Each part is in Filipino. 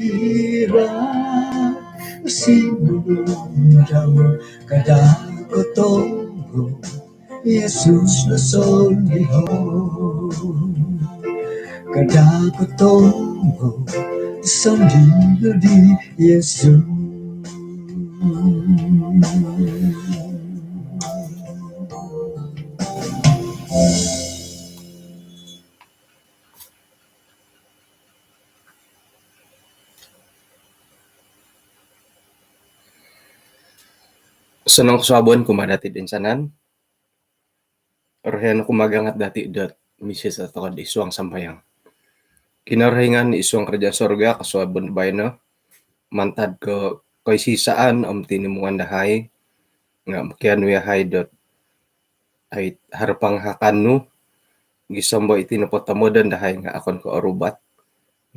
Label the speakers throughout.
Speaker 1: Hirap sinulong daw kadagotong Yesus na solihon kadagotong sandiyo di Yesus.
Speaker 2: Senang sabon kumadati din sanan. Orhen kumagangat dati dat misis atau di isuang sambayang. Kinarhingan isuang kerja sorga kasabon bayna mantad ke kaisisaan tinimungan dahay nga makian wiyahay dot ay harapang hakanu gisombo iti napotamodan dahay nga akon ko arubat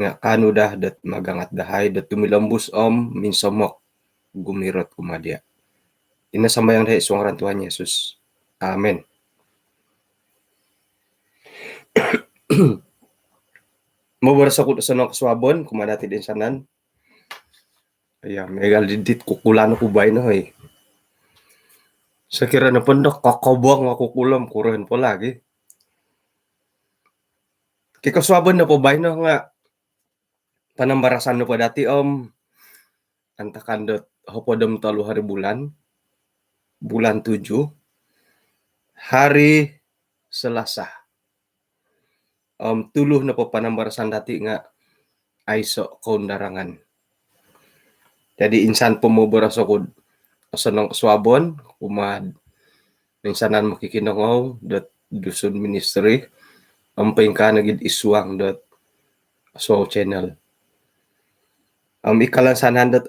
Speaker 2: nga kanu dah dat magangat dahay dat tumilambus minsomok gumirot kumadya. Ina sambayang dahay isuang ran Tuhan Yesus. Amen. Mabaras ako sa nang kaswabon, kumadati din sanan. Ayan, megal didit kukulan ko bay na eh. Sa kira na pandok, kakabang ako kulam, kuren po lagi. Kikaswabon na po bay na nga, panambarasan na po dati antakandot hopodom 3 hari bulan 7, hari Selasa. Tuluh na po panambarasan dati nga aiso kaundarangan. Jadi insan pumubaras ako sa nang kaswabon, minsanan makikinangaw dot dusun ministry, paingka nagid isuang dot so channel. Ikalan sanan dot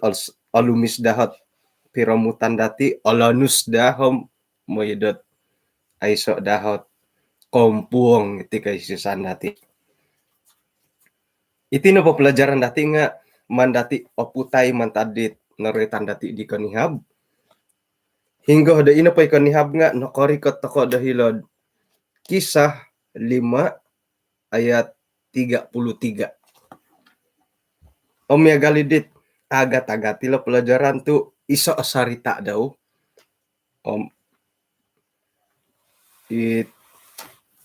Speaker 2: alumis dahat piramutan dati alanus dahom moyedot aiso dahat kompuong iti kaisisan dati. Iti na po pelajaran dati nga mandati oputay mantadit naritan dati di kanihab. Hingga da ina pa'y kanihab nga nakarikot ako dahilod Kisah 5 ayat 33. Galidit agat-agat tila pelajaran tu isa asarita daw.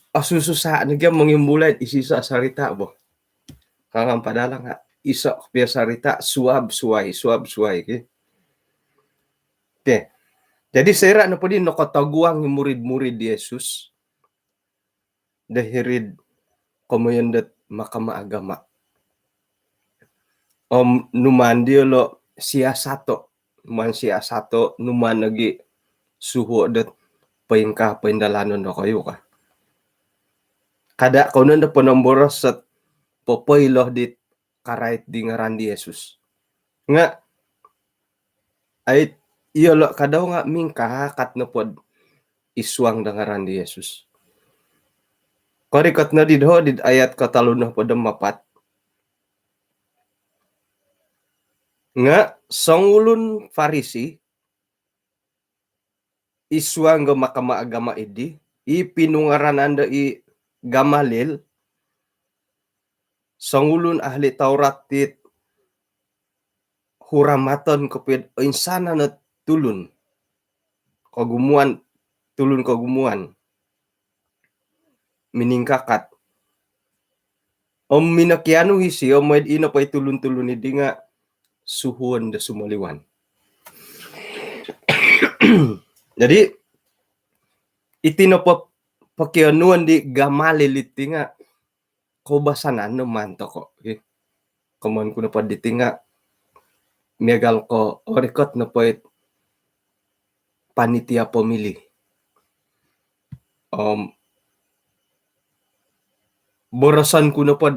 Speaker 2: Asususa nagya mangimbulan isisa asarita bo. Kangang padala nga isa sarita suab suway. Okay. Jadi sera na po din nakataguang yung murid-murid di Yesus. Dahirid kamayandat makamaagama. Numan diolo siyasato. Man siyasato numan nagi suho dat paingka paindalanon na kayo ka. Kada kaunan na panamboros sa popoylo dit karait di ngaran di Yesus. Nga ay iyolo kadaw nga mingkahakat na pod iswang dangaran di Yesus. Korikot na didho did ayat katalo na pod mapat. Nga sangulun Farisi iswang ga makamaagama idi ipinungaran anda i Gamalil sangulun ahli Taurat tit huramaton kapid insana na tulun kagumuan miningkakat minakiano hisi maid ina pa'y tulun-tulun idi nga suhuan da sumaliwan. Jadi itino pakianuan di Gamalil iti nga kobasanan naman to ko. Okay? Kaman ko na pa diti nga megal ko orikot na po panitia pemilih. Borasan ko na po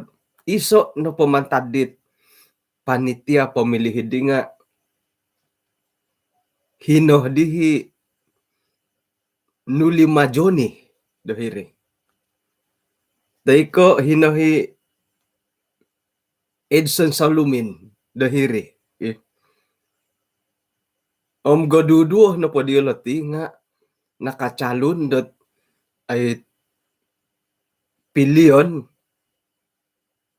Speaker 2: iso na pamantadit panitia pemilih di nga hinoh dihi nuli majoni dahiri. Daiko hinohi Edson Salumin dahiri. Okay? Gaduduh na po diolati nga nakacalon dot ay pilion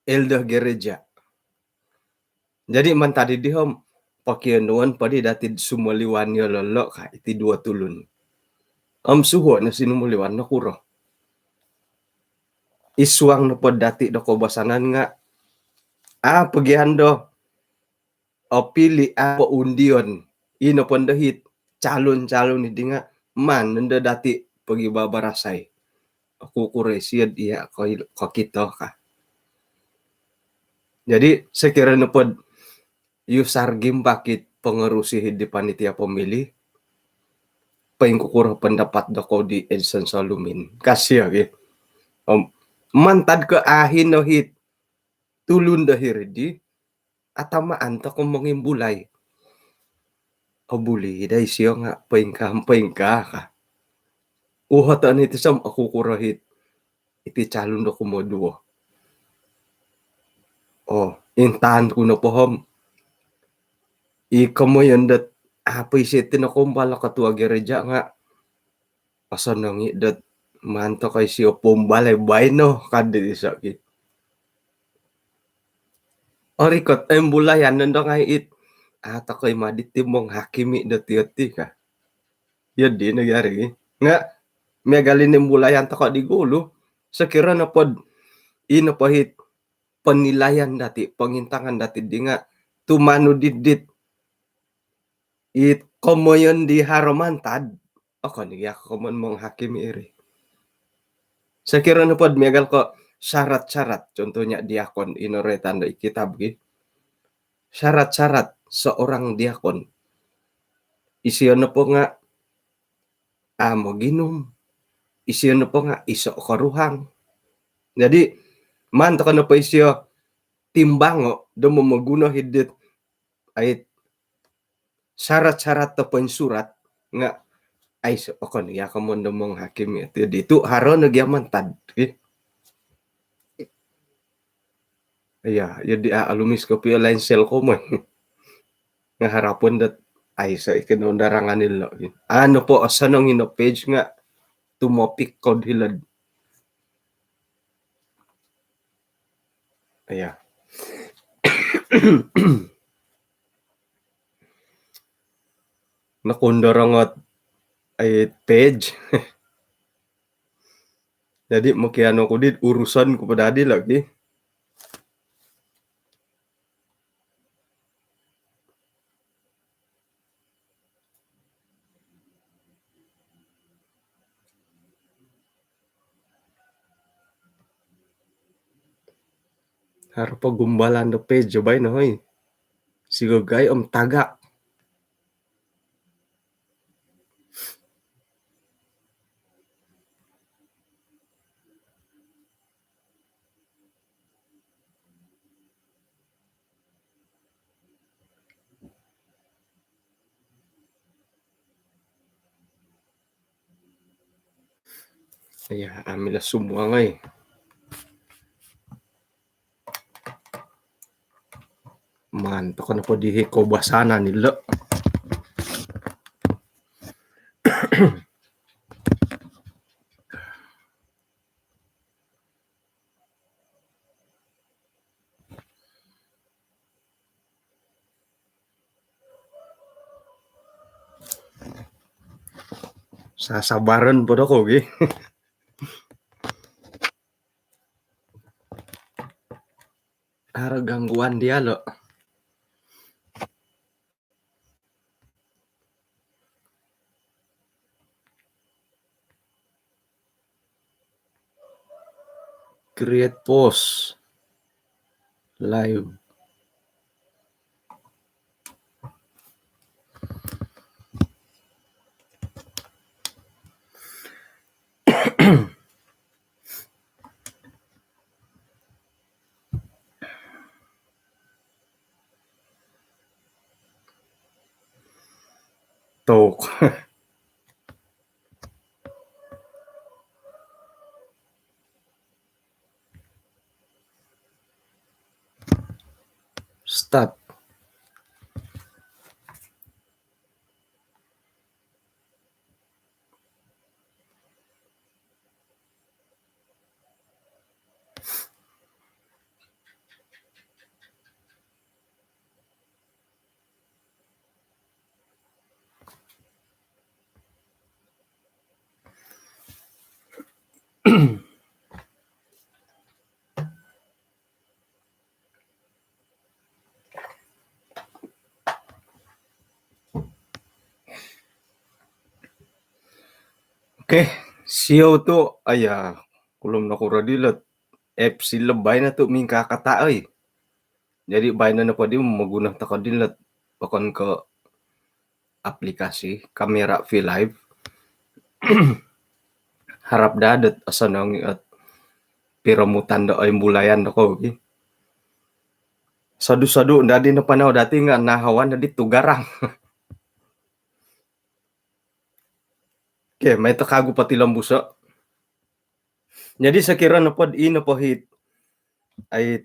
Speaker 2: Elda Gereja. Jadi man tadi dihom pakianuan padi datid sumaliwan yo lolo ka iti dua tulun. Suho na sinumuliwan na kuro. Iswang na pod dati do kobasanan nga pagihan do o pili po undion ino pondahit calon-calon hindi nga man nanda dati pagi babarasay. Ako kuresiyad iya ko kito ka. Jadi sekira na pod yusargim bakit pengerusi di panitia pemilih paing kukurah pendapat dako di Edson Salumin. Kasih ya, mantad ke ahin no hit tulun dahir di atamaan to kung mangimbulay. O buli dahil siya nga paingka ka. Uhatan iti sam ako kurahit iti calon do kumoduo. Intahan ko na pohom. Ikaw mo yun dat apisitin ako bala katua gereja nga asan nangi dat manto kay siya pumbalay bayno kadi isaki. Orikot embulayan nando nga it ata koy maditimong hakimi dati ka. Yun di nagyari. Nga megalin embulayan ta ko di gulo. Sakira na pod ino pahit panilayan dati pangintangan dati di nga tumano didit it komoyon di haromantad ako niya komon mong hakim iri. Sakira na pod megal ko syarat-syarat contohnya diakon inoretan do ikitab gi. Syarat-syarat seorang diakon. Isiyon na po nga mo ginum. Isiyon na po nga iso karuhang. Jadi man to na po isyo timbango do mo maguno hidit ay syarat-syarat to po surat nga ay so ako niya kamon do mong hakim ito dito haro nagyaman tad. Iya, jadi alumis ko pio line cell ko mo. Nga harapon dat ay sa ikinundarangan nila. Ano po asanong ino page nga tumopik kod hilad. Aya. Nakundarangat ay page. Jadi makiano ko dit urusan ko pa dadi lagi. Harap pa gumbalan do page bay na hoy. Sigagay tagak. Aya, amila semua ngay. Man, to na po dihi ko basana nila. Sasabaran po ako, gi. Ara gangguan dia lo. Create post. Live. Tuh. Start. Oke, siyo tu aya kulum na kuradilat FC lebay na tu mingka kata euy. Jadi baena na padi magunah ta kadilat pakon ke aplikasi kamera V-Live harap dadet asa nangi at piramutan da ay bulayan da ko gi. Sadu-sadu dadi na panaw dati nga nahawan dadi tugarang. Oke, may takago pati lambusa. Jadi sekira na pod ino po hit ay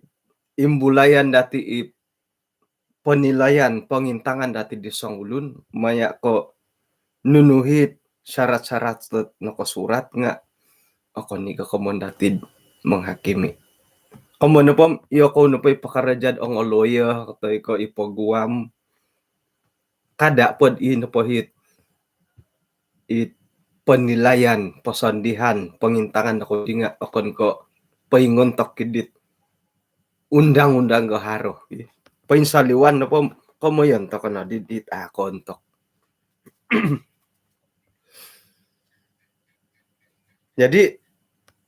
Speaker 2: imbulayan dati i penilaian pengintangan dati di ulun maya ko nunuhit syarat-syarat na ko surat nga ako ni kakomon dati menghakimi. Komo na po, iyo ko na po ipakarajad ang lawyer, katay ko ipaguam. Kada pod ino po hit penilaian, pasandihan, pengintangan ako di nga akon ko paingontok kidit undang-undang gaharo. Painsaliwan na po, komo yan, tako na, didit kontok. Jadi,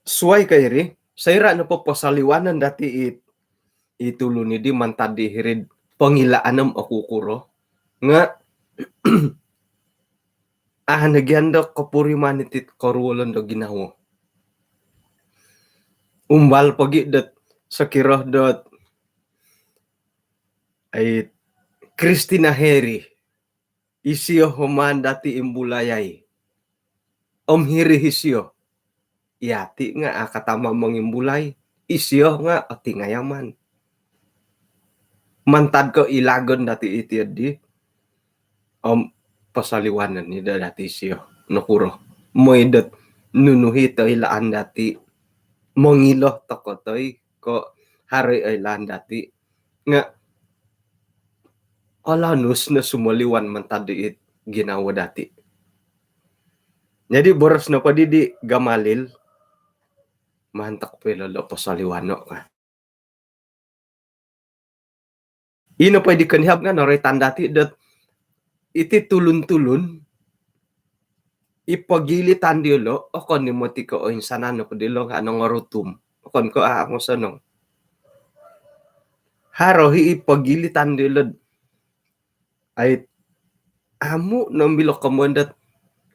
Speaker 2: suway kayri, sayra na po pasaliwanan dati itulo ni di mantadi hirid pangilaanam ako kuro nga nagyanda kapuriman itit karulan do ginawa. Umbal pagi dat sakirah dat ay Christina Heri isiyo human dati imbulayay. Hiri isiyo. Yati nga akatama mangimbulay. Isiyo nga ati ngayaman. Mantad ko ilagon dati iti di pasaliwanan ni dati siyo nakuro moidat nunuhi to ilaan dati mongilo tokotoy ko hari ay ilaan dati nga alanus na sumaliwan mantadi ginawa dati. Jadi boros na pa di gamalil mahantak pa lalo pasaliwano ka. Ino pa di kanihab nga noritan dati dat iti tulun-tulun ipagilitan dilo akon ni moti ko oin sanano ko dilo nga anong rutum akon ko ako sanong haro ipagilitan dilo ay amo nang bilok kamondat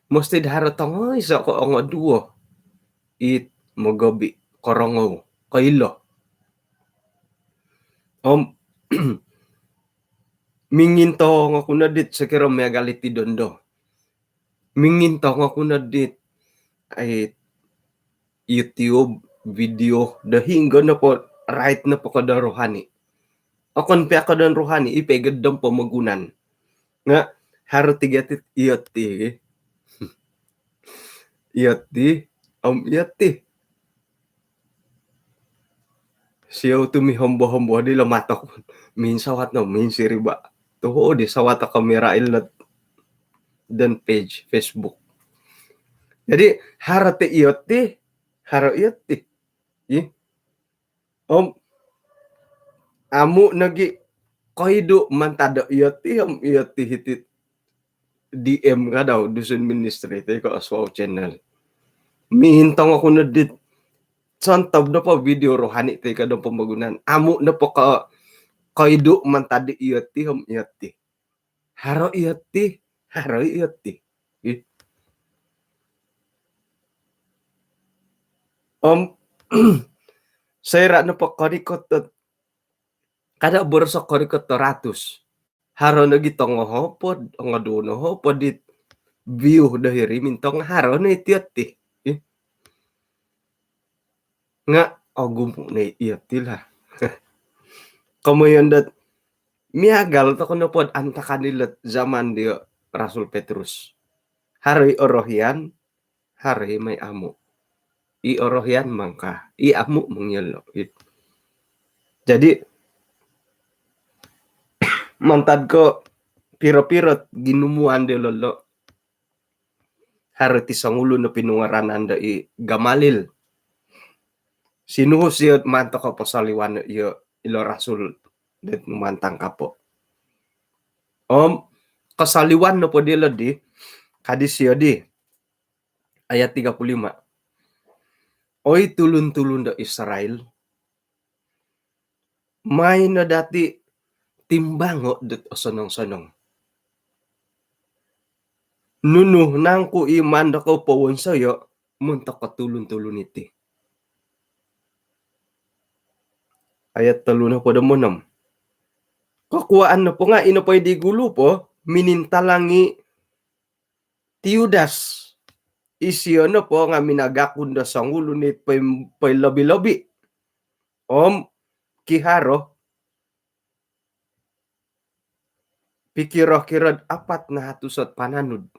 Speaker 2: musti haro tangoy sa ko ang duo it mogobi korongo kailo minginto nga kuna dit sakira may galiti dondo. Minginto nga kuna dit ay YouTube video dahingga na po right na po kada rohani. Akon pa kada rohani ipegad dam pamagunan. Nga haro tigatit iyati. Iyati. Siyaw tumihombo-hombo di lamatok. Minsawat no, minsiriba. Tuho di sawata kamera ilat dan page Facebook. Jadi harate iyati, haro iyati. Amu nagi kaido mantada iyati hitit DM ka daw dusun ministry ko aswaw channel. Mihintang ako na dit santab na pa video rohani tayo ka daw pamagunan. Amu na po ka kaido mantadi iyati iyati. Haro iyati. Sayra na po karikot kada borso karikot ratus. Haro na gitong hopod ang aduno hopod dit view dahiri mintong haro na iti. Nga agum na iti lah. Kamuyan dat miagal to kuno pod anta kanilat zaman dia Rasul Petrus. Hari orohian, hari may amo. I orohian mangka, i amo mangyalo. Jadi mantad ko piro-piro ginumuan de lolo. Hari ti sangulo na pinungaranan da i gamalil Sinuhus siya manto ko pasaliwan iyo ilo rasul det mantang kapo. Kasaliwan no po dilo di kadis siya di ayat 35. Oy tulun-tulun da Israel. May na dati timbango det sanong-sanong. Nunuh nang ku iman da ko pawon sayo muntak katulun-tulun iti. Ayat 36. Kakuaan na po nga ino pa'y di gulo po minintalangi Tiudas. Isiyo na po nga minagakunda sa ngulo ni pa'y labi-labi. Kiharo pikiro-kirod 4 na hatusot pananud.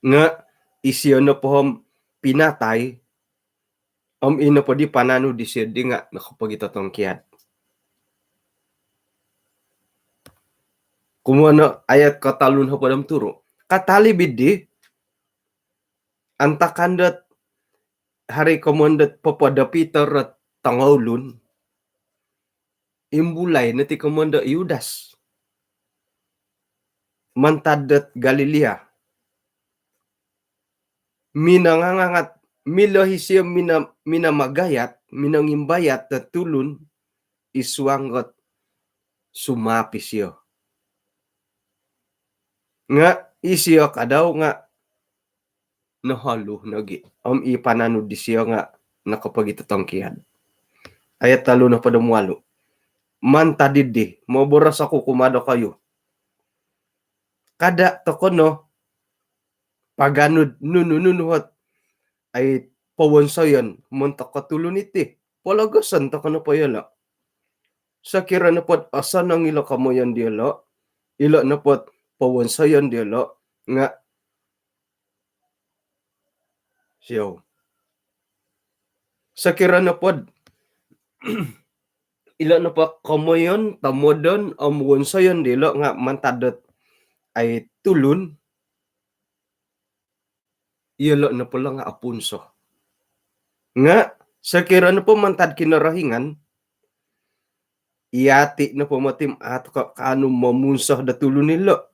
Speaker 2: Nga isiyo na po pinatay ino po di pananud di siya di nga nakapagitotong kiyat. Kumano ayat katalun ho padam turo. Katalibid di antakandat hari komandat papada Peter at tangawlun imbulay na ti komanda Yudas mantadat Galilea minangangangat milahi siya minamagayat minangimbayat at tulun iswangot sumapi siya nga isiyo kadaw nga nahalo nagi ipananud di siya nga nakapagitotangkihan. Ayat 38. Mantadidi maboras ako kumado kayo kada tokono paganud nunununuhot ay pawonsayon muntak katulon iti palagasan tokono pa yala sa kira na pot asa nang ilo kamoyan dialo ilo na pot pawonsayon dialo nga siyo sa kira na pod ilo na pa kamoyon tamodon wonsayon dilo nga mantadot ay tulun ilo na pala nga apunso nga sa kira na po mantad kinarahingan iyati na po matim at kaano mamunsah da tulun nilo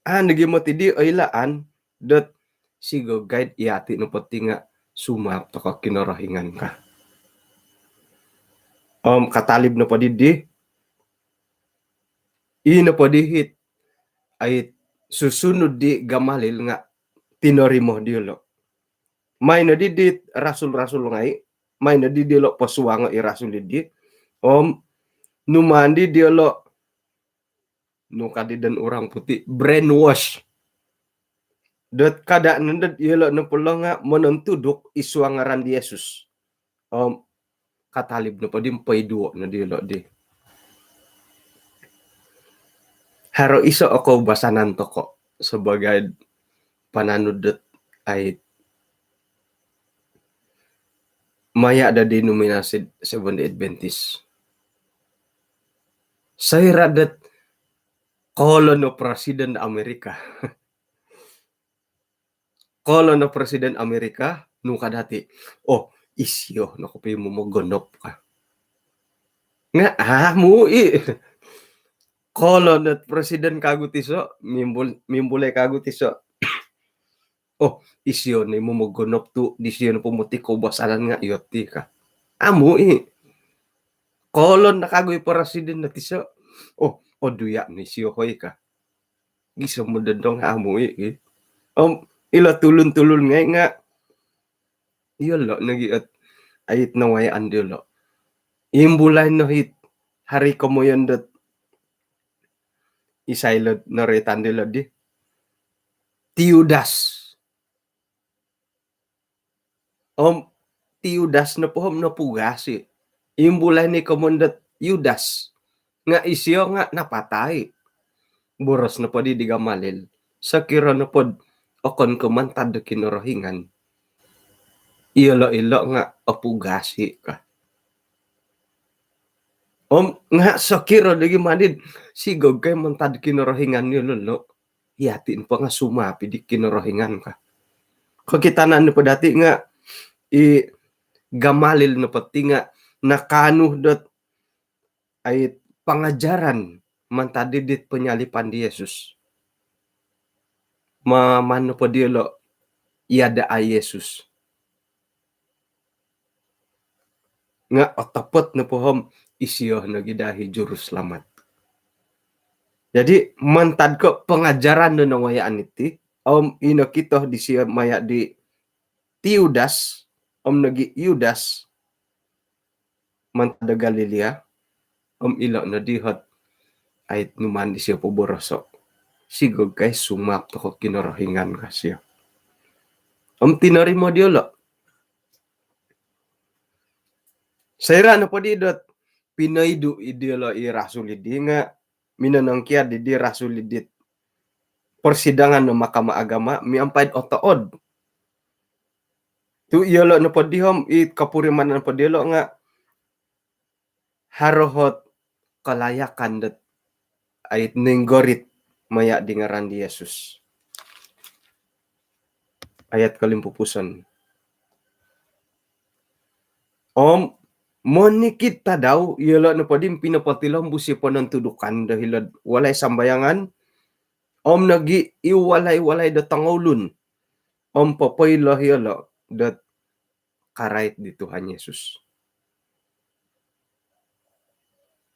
Speaker 2: nagimati di ay laan dat sigo guide iyati na pati nga sumap to ka kinarahingan ka katalib na pa di ina pa dihit ay susunod di Gamalil nga tinorimo diolo may na didit rasul-rasul ngay may na didilo pasuwa nga irasul di numandi diolo no kadidan orang putih brainwash dat kada nandat yelo na pula nga manentuduk iswangaran di Yesus katalib na pa din payduo na diolo di haro iso ako basanan to ko sebagai pananudot ay maya ada denominasi Seventh-day Adventist saya radat kolono presiden Amerika kolono presiden Amerika nung kadati isyo nakupi mo magonop ka nga mui kolon at presiden kagutiso mimbulay kagutiso isyo na mo magonop tu disyo na pumuti ko basalan nga iyoti ka mui kolon na kagoy presiden na tiso duya ni siyo koy ka giso mo dendong mui ila tulun-tulun nga iyolo nagiat ayit na wayaan dilo imbulay no hit hari ko mo yun dat isailod na retan dilo di Tiudas Tiudas na po na pugasi imbulay ni komandat Yudas nga isyo nga napatay boros na po di Gamalil sa kira na po okon kumantad kinorohingan ilo nga apugasi ka nga sa kira dagi manid sigog kay mantad kinorohingan ni lolo yatin pa nga sumapi di kinorohingan ka kakitanan ni po dati nga gamalil na pati nga nakanuh dot ay pangajaran mantadidit penyalipan di Yesus. Mamano po di lo iada ay Yesus. Nga otapot na pohom isiyo na gidahi juru selamat. Jadi mantad ko pengajaran no nangwayaan iti om ino kito di siya maya di Tiudas om nagi Yudas mantad Galilea om ilo na dihot ay numan di siya po borosok. Sigog kay sumap to ko kinorohingan ka siya. Om tinarimo di lo. Sayra na po di dot pinaidu idilo i rasulidi nga minanangkia di rasulidit persidangan no Mahkamah Agama miampaid otood. Tu iyalo no po dihom i kapuriman no po dilo nga harohot kalayakan dat ay ninggorit maya di ngaran di Yesus. Ayat kalimpupusan. Om monikit daw iyalo no po dim pinapatilom busi po ng tudukan dahil walay sambayangan. Om nagi iwalay-walay da tangulun. Om papoy iyalo dat karait di Tuhan Yesus.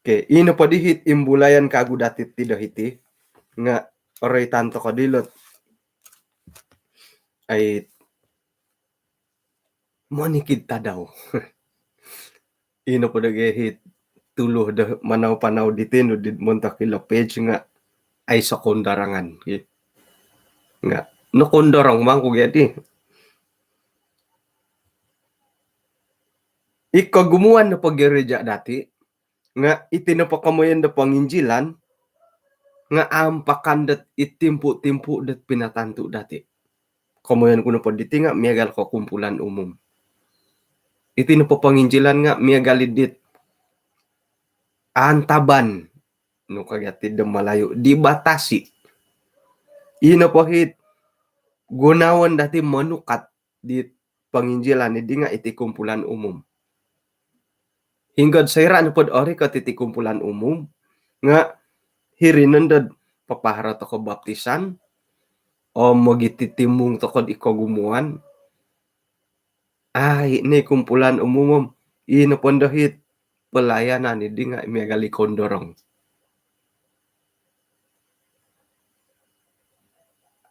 Speaker 2: Okay, ino pa dihit imbulayan kagu datit ti dahiti nga oray tanto kadilot ay monikid ta daw. Ino pa dagihit tuluh da manaw-panaw ditin di monta kila page nga ay sa kondarangan. Okay? Nga no kondarang man ko gati. Ikagumuan na paggereja dati nga itinapakamoyan da panginjilan nga ampakan dat itimpu-timpu dat pinatanto dati. Kamoyan ko na po diti nga miyagal ko kumpulan umum. Itinapapanginjilan nga miyagalid dit antaban no kagatid da malayo dibatasi. Ino po hit gunawan dati manukat di panginjilan di nga iti kumpulan umum. Hinggad sayra na pod ori ka titi kumpulan umum nga hirinandad papahara to ko baptisan o magititimung to ko ikagumuan ay ni kumpulan umum ino pondahit pelayanan di nga miyagali kondorong.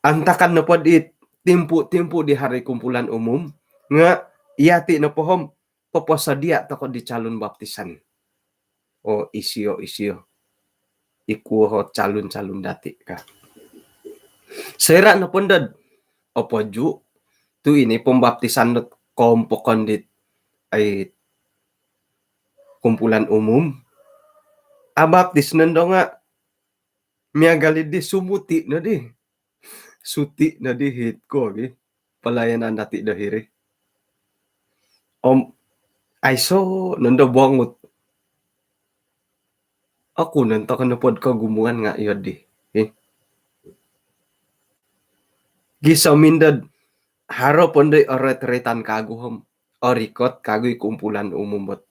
Speaker 2: Antakan na pod it timpu-timpu di hari kumpulan umum nga iyati na pohom papasadia to ko di calon baptisan. O isiyo ikuho calon-calon dati ka. Sera na pondad opo ju tu ini pembaptisan not kompo kondit ay kumpulan umum. Abaptis nando nga miyagali di sumuti na di. Suti na di hit ko palayanan dati dahiri. Ay so nando bangot. Ako nanto ka na pod kagumuan nga yun di. Gisamindad haro pondoy oret-retan kaguhom orikot kagoy kumpulan umum bot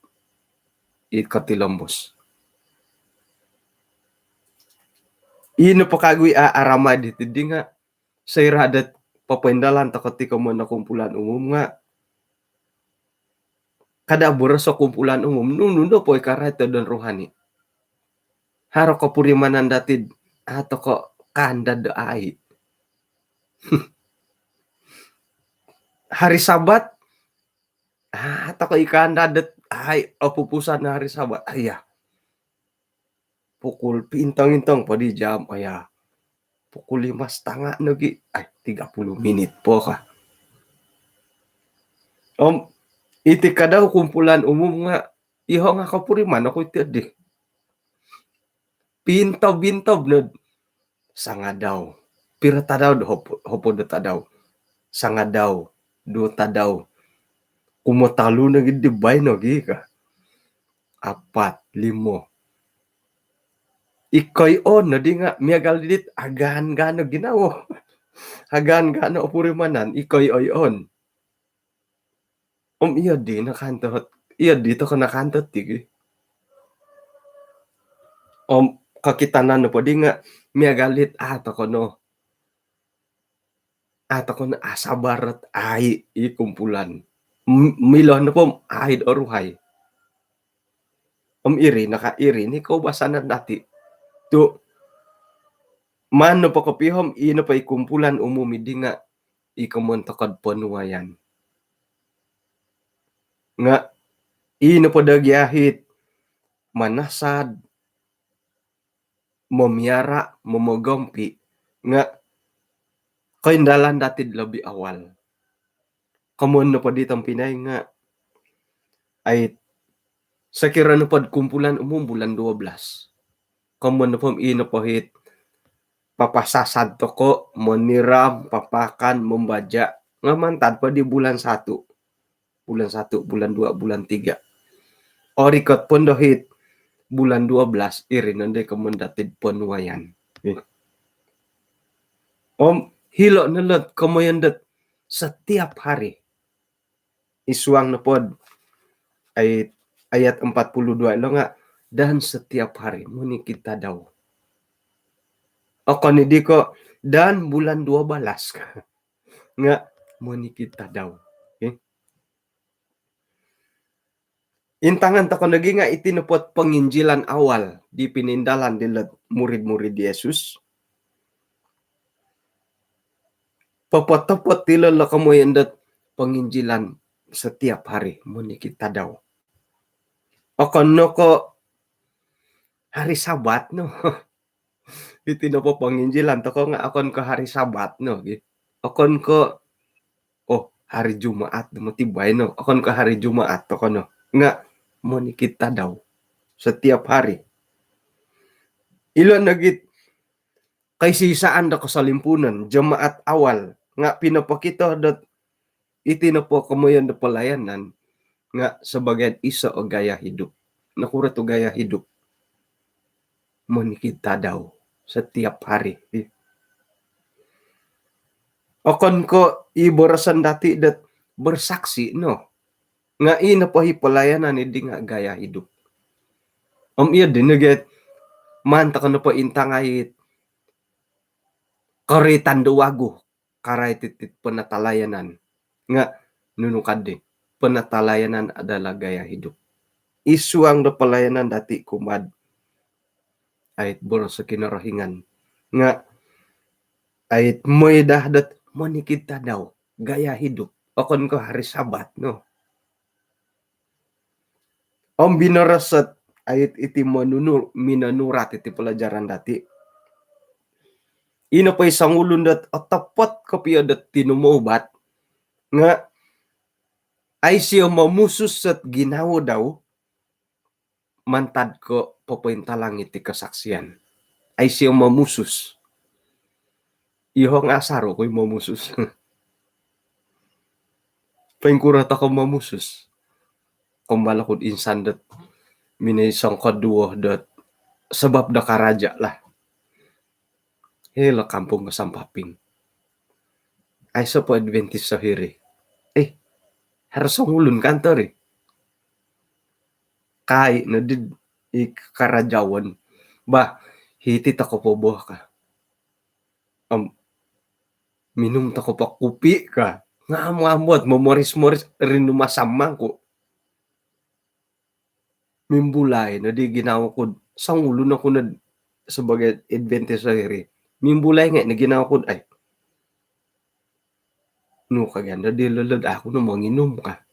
Speaker 2: ikatilombos. Ino pa kagoy aaramad iti di nga sayradat papendalan takoti ko mo na kumpulan umum nga kada boros sa kumpulan umum nunundo po ikarete don rohani. Haro ko purimanan datid ato ko kandad ay. Hari Sabat ato ko ikandadat ay opupusan na hari Sabat aya. Pukul pintang-intang pa di jam aya. Pukul 5:30 nagi ay 30 minit po ka. Iti kadaw kumpulan umum nga iho nga kapuriman ako iti di. Pintob-bintob na sanga daw. Pira tadaw hopo do tadaw. Sanga daw, do tadaw. Kumotalo na gid bay no gi ka. 4, 5. Ikoy on na di nga miyagal dit agahan gano ginawo. Agahan gano purimanan ikoy on. Iya di nakantot. Iya dito ka nakantot tigi. Kakitanan po di nga miagalit ato kono asabarat ai i kumpulan. Miloh na po ahid oruhay. Iri nakairi ni kaubasanan dati. Tu mano pa kopihom ino pa ikumpulan umumi di nga ikamontokad panuayan. Nga ino pa dagyahit manasad mamiara momogompi nga kaindalan dati lebih awal. Kamun pa ditang Pinay nga ay sakira na pod kumpulan umum bulan 12. Kamun na po ino pa hit papasasad to ko moniram papakan membaja nga mantad pa di bulan 1. Bulan 1, bulan 2, bulan 3. Orikot pondohit bulan 12 iri nanday kamundatid panuayan. Hilo nalot kamoyandat setiap hari. Isuang na pod ay ayat 42 lo nga dan setiap hari muni kita daw. O kanidi ko dan bulan 12 ka nga muni kita daw. Okay? Intangan ta ko nagi nga itinupot penginjilan awal di pinindalan dilat murid-murid Yesus. Papot-tapot tilala kamoyandat penginjilan setiap hari muni kita daw. O kano ko hari Sabat no. Itino po penginjilan to ko nga akon ko hari Sabat no. Akon ko hari Jumaat matibay no. Akon ko hari Jumaat to kono. Nga muni kita daw setiap hari. Ilo nagit kay sisaan da ko sa limpunan Jumaat awal nga pinapakita dat itino po kamoyan da pelayanan nga sebagian isa o gaya hidup. Nakurat o gaya hidup. Muni kita daw setiap hari. Akon ko ibarasan dati dat bersaksi no. Nga ina pa pelayanan hindi nga gaya hidup. Iya dinaget manta ka na pa intangayit karitan duwago karay titit penatalayanan. Nga nunukad din. Penatalayanan adalah gaya hidup. Isuang da pelayanan dati kumad ayat boros sa kinarahingan. Nga ayat mo'y dahdat mani kita daw gaya hidup. Akon ko hari Sabat no. Binarasat ayat iti minanurat iti pelajaran dati. Ino pa isang ulun dat atapot kopya dat tinumobat nga ay siya mamusus at ginawa daw mantad ko papaintalang iti kasaksian. Ay siya mamusus. Ihong asaro ko'y mamusus. Paingkurat ako mamusus. Kumbala ko insan dat minisang kadua dat sebab da karaja lah. Hela kampung kasampaping. Ay sa po Adventist sa hiri. Harus ulun kantor Kai na di karajawan. Bah, hitit ako po buha ka. Minum tako pa kupi ka. Ngamot, memoris-moris rin masamang ko. Mimbulay na di ginawa ko. Sang ulo na ko na sebagai Adventist sa hiri. Mimbulay nga na ginawa ko ay. No kaganda di lalad ako na manginom ka.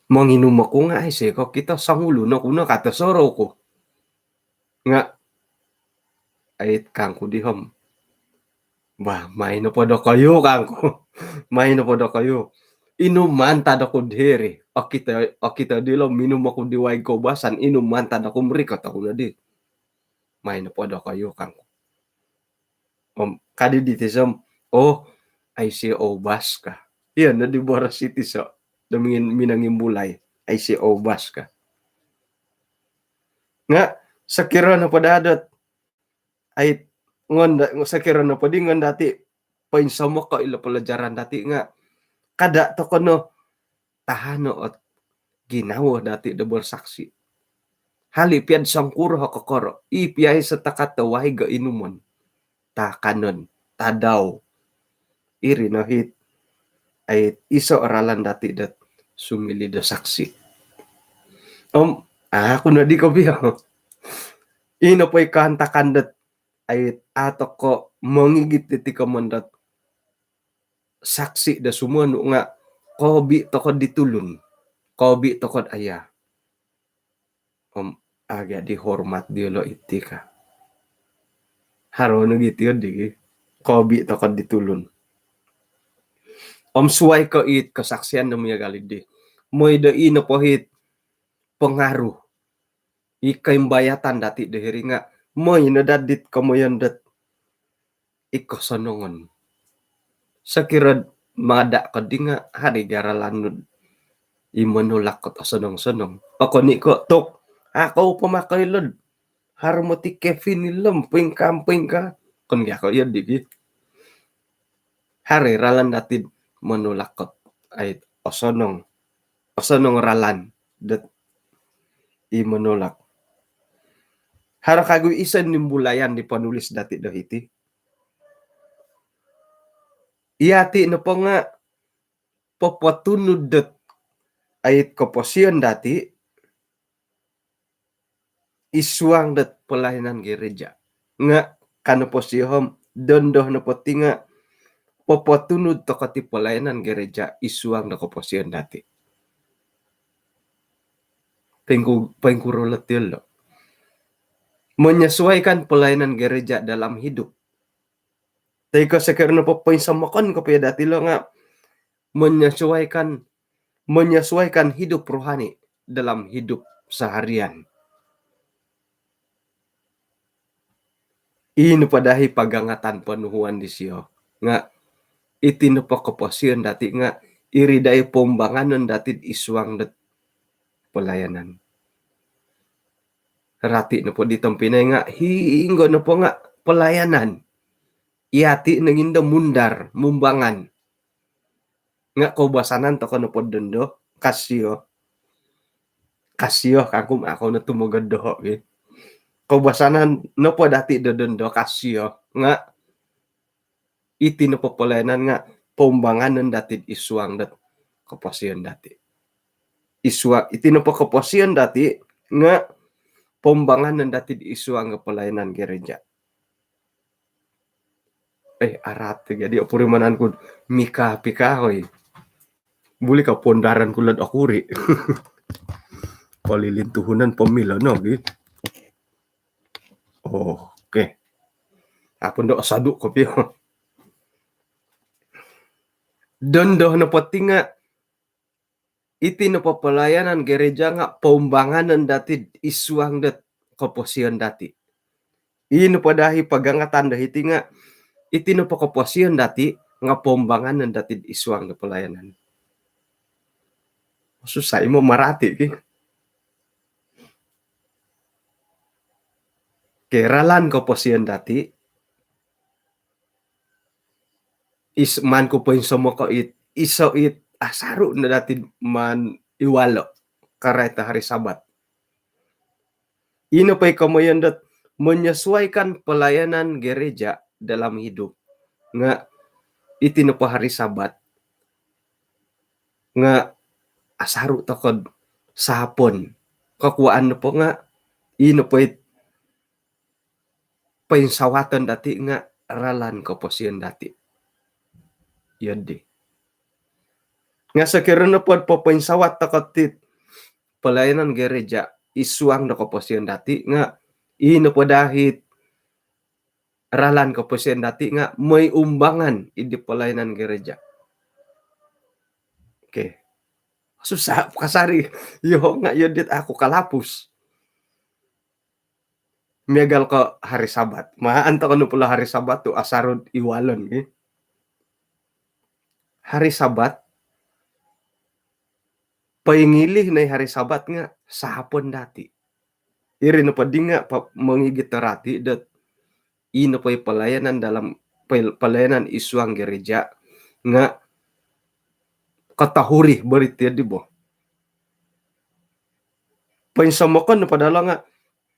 Speaker 2: Manginom ako nga ay seko kita sang ulo na ko na katasoro ko. Nga ay kangko dihom. Bah, may na po daw kayo kangko. May na po daw kayo. Inuman tada ko diri. Akita dilo minum ako diway ko basan. Inuman tada ko merikat ako na di. May na po daw kayo kangko. Kadi ditisam. Ay si Obas ka. Yan na di Bora City sa minangimbulay. Ay si Obas ka. Nga sakira na padadat ay ngon sakira na padi ngon dati painsama ka ila pelajaran dati nga kada to kono tahano ot ginawa dati da bersaksi. Halipian sangkuro kokoro ipiay sa takataway ga inumon ta kanon tadaw iri no hit ay iso oralan dati dat sumili da saksi. Ako na di ko biya. Ino po'y kantakandat ay ato ko mangigit iti kamandat saksi da sumuano nga kobi to ko ditulun. Kobi to ko aya. Aga di hormat di lo iti ka. Haro na gitu yun di. Kobi to ko ditulun. Suway ko it kasaksiyan na mga galid di. Mo'y da ino po hit pengaruh. Ikay bayatan dati dahiri nga mo'y nadadit kamoyan dat ikasanongon. Sakirad mada ka di nga hari garalanod imanulak ko sanong-sanong. Ako ni ko tok ako pamakailod harmoti Kevin nilam ping ka kon nga ko yun di hari ralan dati manulak ko ay osonong ralan dat imanulak. Haro kagoy isan nimbulayan di panulis dati dahiti. Iyati na po nga papatunod dat ayit koposyon dati isuang dat pelayanan gereja. Nga kanoposyom dondoh na poti nga papatunod to kati pelayanan gereja isuang na koposyon dati. Pengkurulat yun lo. Menyesuaikan pelayanan gereja dalam hidup. Tapi ko sakirna po samakon ko pa dati lo nga menyesuaikan hidup rohani dalam hidup seharian. Ino padahi pagangatan panuhuan di siyo nga itino pa kapasyon dati nga iri dai pombanganon dati isuang dat pelayanan. Rati na po ditong pinay nga hiinggo na po nga pelayanan. Iati nanginda mundar, mumbangan. Nga kaubasanan to kono po dondo, kasyo kagum ako na tumugad doho. Kaubasanan no po dati dondo kasyo nga iti no po pelayanan nga pumbanganon dati isuang dat kapasyon dati. Iti no po kapasyon dati nga pumbanganon dati isuang pelayanan gereja. Arat jadi opurimanan ko mika pikahoy. Buli ka pondaran kulad akuri. Palilintuhunan pamila no gitu. Oke. Apun do asadu ko piyo. Dondo na pati nga iti na papalayanan gereja nga paumbanganan dati isuang dat kaposyon dati. Ino padahi pagangatan dahiti nga iti na kaposyon dati nga paumbanganan dati isuang na pelayanan. Susah mo marati ki. Keralan kaposyon dati isman ko po yung sumo ko iso asaru na dati man iwalo kareta hari Sabat. Ino pa'y kamoyan dat menyesuaikan pelayanan gereja dalam hidup. Nga itino pa hari Sabat. Nga asaru takod sapon. Kakuan na po nga ino pa'y sawatan dati nga ralan kaposyon dati. Yun di. Nga sa kiron na po papinsawat takotit pelayanan gereja isuang na kaposyon dati nga ino po dahit ralan kaposyon dati nga may umbangan idi pelayanan gereja. Okay. Susah kasari yo nga yun dit ako kalapus. Megal ko hari Sabat. Maanta ko no pula hari Sabat to asarod iwalon. Hari Sabat paingilih na hari Sabat nga sa hapon dati. Iri na pa di nga mangigit rati dat ino pa'y pelayanan dalam pelayanan isuang gereja nga katahuri berit ya di bo. Painsamokan padahal nga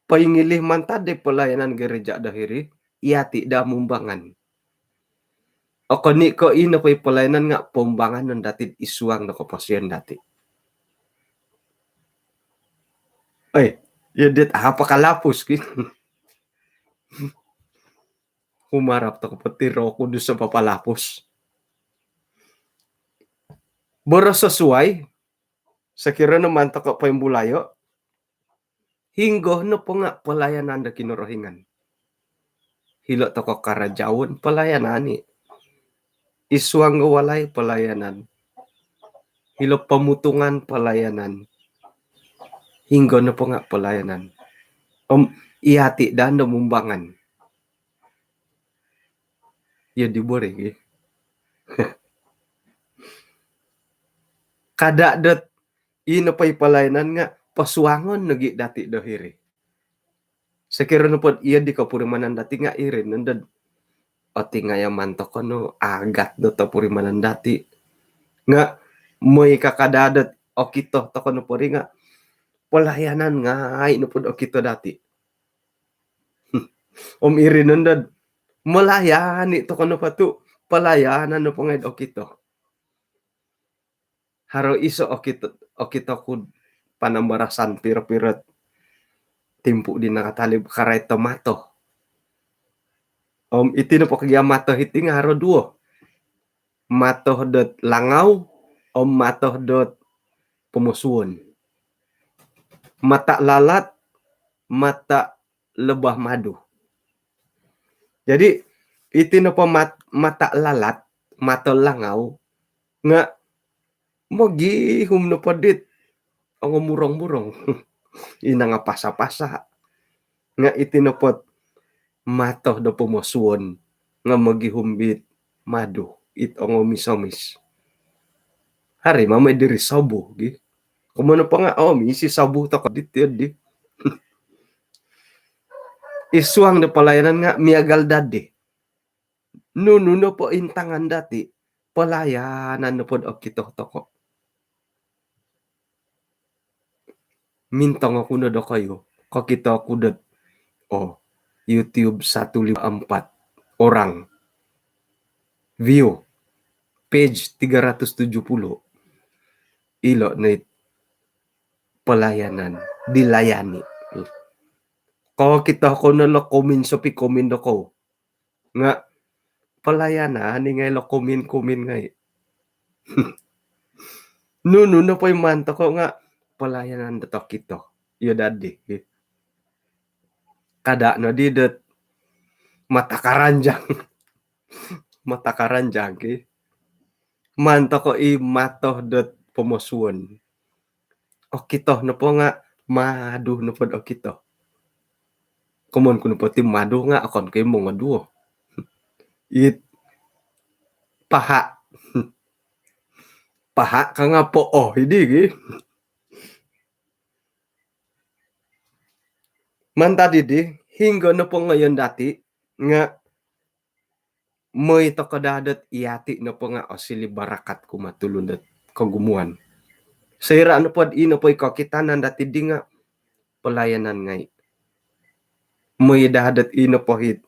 Speaker 2: paingilih mantade pelayanan gereja dahiri iati da mumbangan. Ako ni ko ino pay pelayanan nga pumbangan nun dati isuang na kapasyan dati. Ay, yadit apa kalapos ki. Humarap to kapatiro ko doon sa papalapos. Boro sesuai, sekira naman to ka paimbulayo, hinggo no po nga pelayanan da kinorohingan. Hilo to ko karajawon pelayanan ni. Isuang walay pelayanan. Hilo pamutungan pelayanan. Hinggo no po nga pelayanan. Iati dan mumbangan. Ya dibore gi. Kada dat ino pay pelayanan nga pasuangon nagi dati dahiri. Sekira no pod iya di kapurimanan dati nga irin nandad o tinga yang mantok no agat do tapurimanan dati nga moy kakadadat o kito to no pori nga pelayanan nga ay no pod o kito dati. Irin nandad melayani to no patu pelayanan no pangay o kito. Haro iso o kito kud panambarasan piro-pirot timpu di nakatalib karay tomato. Iti no po kagya mato hiti nga haro duo. Mato dot langaw mato dot pumusuon. Mata lalat, mata lebah madu. Jadi iti no po mata lalat, mata langaw nga mogi hum no podit ang murong-murong. Ina nga pasa-pasa. Nga iti no pot matoh do pumusuon nga magihumbit madu it ang misomis. Hari mamay diri sabu gi. Kumano pa nga misi sabu to kadit di. Isuang na pelayanan nga miagal dadi. Nuno po intangan dati pelayanan no pod o kito toko. Mintang ako na do kayo. Kakita ako dat YouTube 154 orang. View. Page 370. Ilo na pelayanan. Dilayani. Kalau kita ko na lo komen so komen do ko. Nga pelayanan ni ngay lo komen ngay. Nuno na po yung manto ko nga pelayanan dato kito. Yo dadi. Kada no di det mata karanjang. Mata karanjang ki. Manto ko matoh dot pumusuon. O kito no po nga madu no po o kito. Kumon kuno po tim madu nga akon kay mo nga duo. It paha. Paha ka nga po hindi gi. Manta didi hingga no po ngayon dati nga moy to kadadat iati no po nga sili barakat ko matulundat kagumuan. Sayra no pod ino po ikakitanan dati di nga pelayanan ngay. Moy dadat ino po hit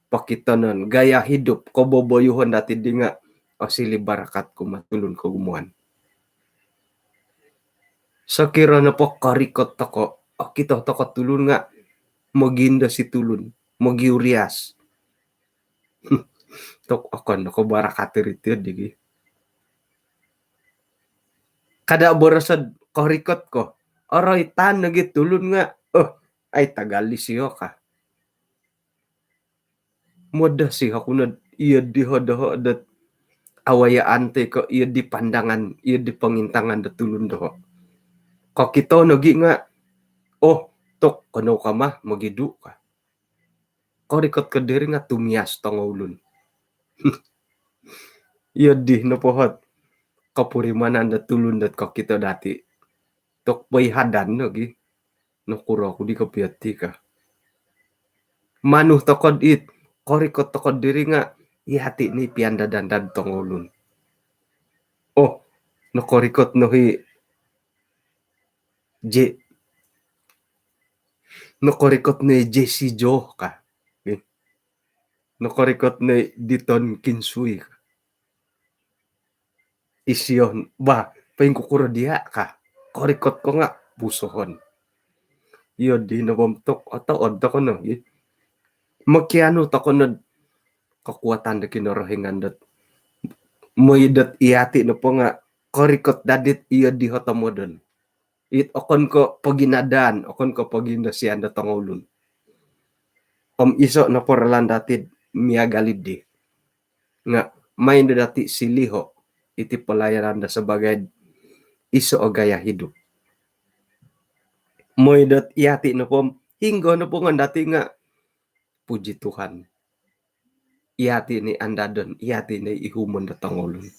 Speaker 2: pakitanan gaya hidup ko boboyuhon dati di nga sili barakat ko matulun kagumuan. Sakira na po karikot toko kita toko tulun nga maginda si tulun magiurias. Tok akon ako barakatir ito digi. Kada borosad karikot ko. Aray tan nagi tulun nga. Ay tagali siyo ka. Moda siya kunad iya diho-doho dat awayaan te ko iya di pandangan iya di pangintangan da tulun doho. Ko kito nagi nga tok kano ka ma magidu ka. Karikot ka diri nga tumias tangulun. Iya di napohot kapurimanan da tulun dat ko kito dati. Tok bay hadan lagi. Nakura ko di kapiati ka. Manuh tokod it. Karikot tokod diri nga ihati ni pianda dandan tangulun. Nakorikot no hi J nakorikot ni Jesse Jo ka. Nakorikot ni Diton Kinsui ka. Isyon ba paingkukuro dia ka. Korikot ko nga pusohon. Iyo di nabomtok atau odda ko no. Makiano ta ko na kekuatan da kinorohingan dat. Moidat iati no po nga korikot dadit iyo di hotamodon. It okon ko paginadan, okon ko paginasian da tangulun. Om iso na poralan datid miagalid di. Nga main dati siliho iti pelayanan da sebagai iso o gaya hidup. Moidat iati no po hinggo no po nga dati nga puji Tuhan. Iati ni andadon, iati ni ihumon da tangulun.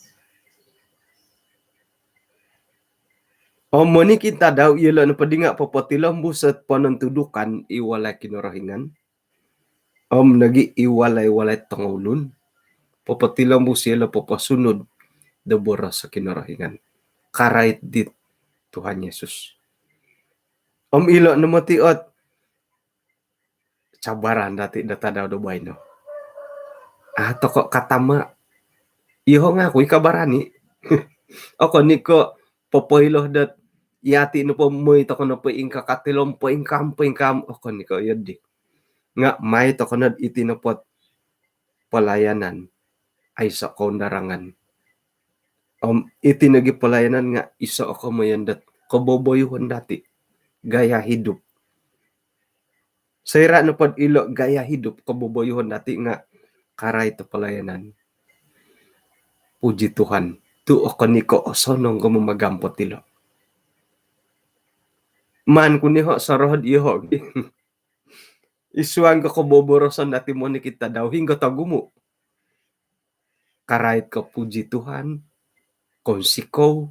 Speaker 2: Omoni kita daw ilo na padinga papatilom buset panentudukan iwalay kinorohingan. Nagi iwalay-walay tangulun. Papatilom busila papasunod da boras sa kinorohingan. Karait dit Tuhan Yesus. Ilo na matiot cabaran dati data daw do bayno. Ato kok katama iho nga ako ikabarani. Ako niko popoiloh dat iati no po moy to kono po ingka katilom po ingkam ako niko yadi. Nga may to kono itinopot pelayanan ay sa kondarangan. Itinagi pelayanan nga iso ako mayandat kaboboyuhon dati gaya hidup. Sayra no pod ilo gaya hidup kaboboyuhon dati nga karay to pelayanan. Puji Tuhan. Tu ako niko osonong gumagampot ilo. Man kuniho sa rohod iho. Isuang ko boborosan dati mo ni kita daw hingga tagumo. Karait ko puji Tuhan. Konsiko.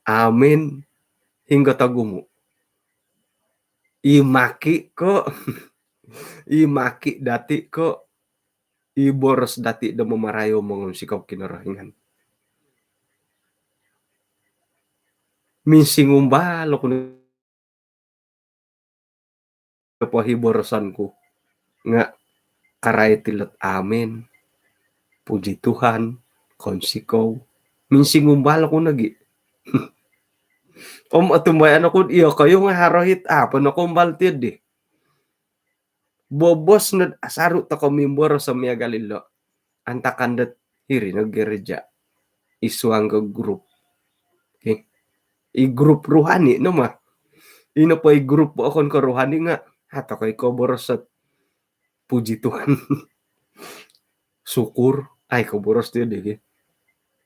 Speaker 2: Amin. Hingga tagumo. Imaki ko. Imaki dati ko. Iboros dati da mamarayo mong sikaw kinarahingan. Minsing umbalo ko na pahiborosan ko. Nga karay tilat amin. Puji Tuhan. Konsiko. Minsing umbalo ko nagi. Atumbayan ako iyo kayo nga harohit apon ako baltid di. Bobos na asaru ta ko mimboro sa Mia Galilo. Antakandat hiri naggereja. Isuang ka group. Okay. I-group ruhani no ma. Ino po i-group po akon ko ruhani nga. Hato kay ko boros sa puji Tuhan. Syukur. Ay ko boros tiyo di.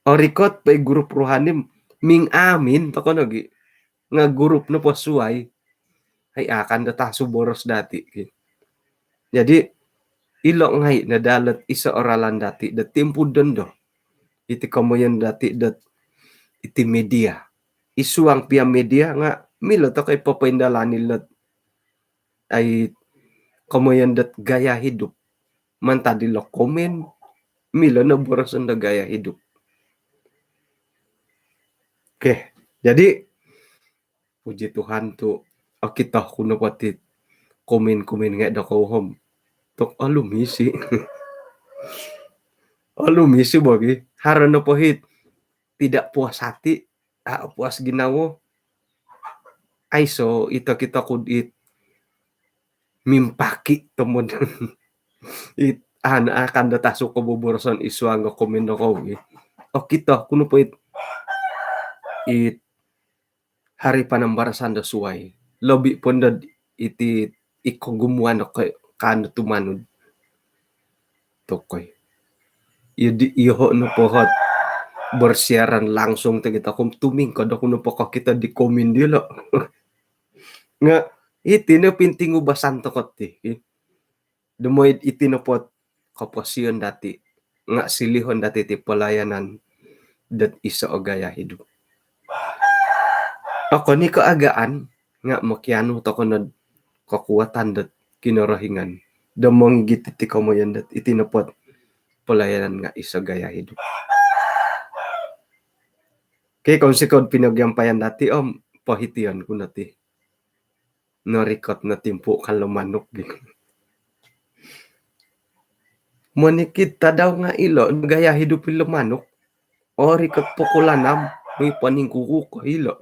Speaker 2: Orikot pa i-group ruhani. Ming amin to ko nagi. Nga group na po suway. Ay akan dataso boros dati. Okay. Jadi ilo ngay nadalat isa oralan dati da tempo dondo iti kamoyan dati dat iti media isuang pia media nga milo to kay papaindalan nila ay kamoyan dat gaya hidup mantadi lo komen milo na borosan da gaya hidup. Oke, jadi puji Tuhan tu kita kuno pati komen-komen nga da home. Tok alumisi. Alumisi bagi. Harana pohit. Tidak puas hati. Puas ginawo. Ay so ito kita kudit. Mimpaki temon. Akan dataso ko buborosan isuang ko komendo ko. O kita kuno pohit. Hari panambarasan da suway. Lobi ponda iti ikogumuan ko kano tumanod. Tokoy. Iho no pohot bersiaran langsung kita kum tuming kada kuno po kita di komen dilo. Nga iti no pinting ubasan tokot ti. Demoy iti no pot kaposyon dati. Nga silihon dati ti pelayanan dat isa o gaya hidup. Ako ni kaagaan nga makiano to ko na kakuwatan dat kinorohingan. Damong gititi ko mo yan dat itinapot pelayanan nga isa gaya hidup. Kay kung sikod pinagyampayan dati pahitian ko nati. Narikot na timpo kan lumanok din. Manikita daw nga ilo gaya hidupin lumanok. O rikot pukulanam may paningkuku ko ilo.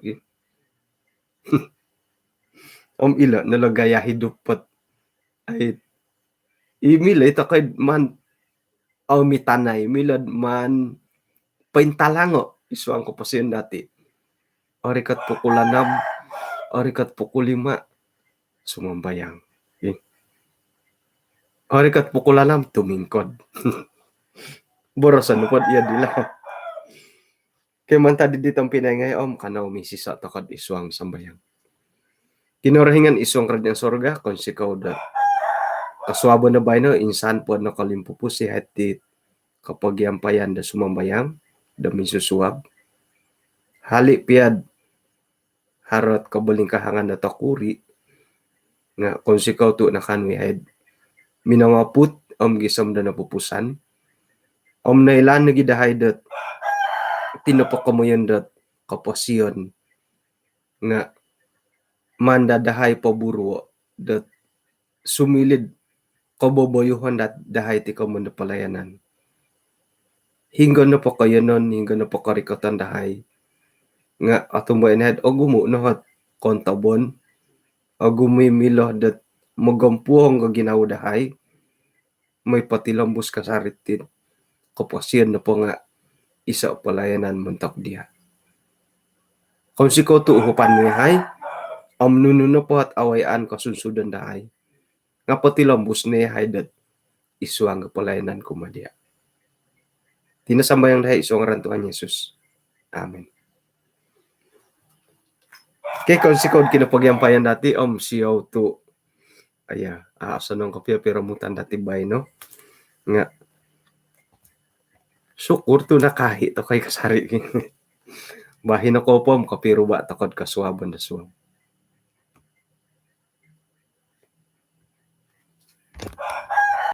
Speaker 2: Ilo nalagaya hidupot ay imilay takay man mitanay milad man paintalango isuang ko pa siya dati. Orikat pukulanam, orikat pukulima, sumambayang. Okay. Orikat pukulanam, tumingkod. Borosan po iya dila. Kaya man tadi ditang pinangay kanaw misis sa takad isuang sambayang. Kinorahingan isuang kerajaan sorga, konsikaw da kaswabo na bay no, insan po na kalimpupo si hati kapag yampayan da sumambayang, da misusuwab. Hali piad harot kabaling kahangan na takuri nga kung sikaw to na kanwihead minamaput gisam da napupusan nailan nagidahay dat tinapak kamuyan dat kapasyon nga mandadahay paburo dat sumilid kaboboyuhan dat dahay ti kamunda palayanan hingga na pa kayo nun hingga na pa karikatan dahay nga atong bayanad gumo na kontabon gumimilo dat magampuang nga ginawdahay may patilambos kasaritin kapasyan na po nga isa palayanan muntak diha kung sikaw to uhupan mo yahay nuno na po at awayan kasunsudan dahay nga patilambos na yahay dat isuang nga palayanan kumadya tinasambayang dahay isuang rantuan Jesus. Amen. Kaya kung sikod kinapagyampayan dati, siyaw to, asanong kapya pero mutan dati bay, no? Nga, sukur to na kahit to kay kasari. Bahin ako po, kapiro ba takod kaswaban na suwam.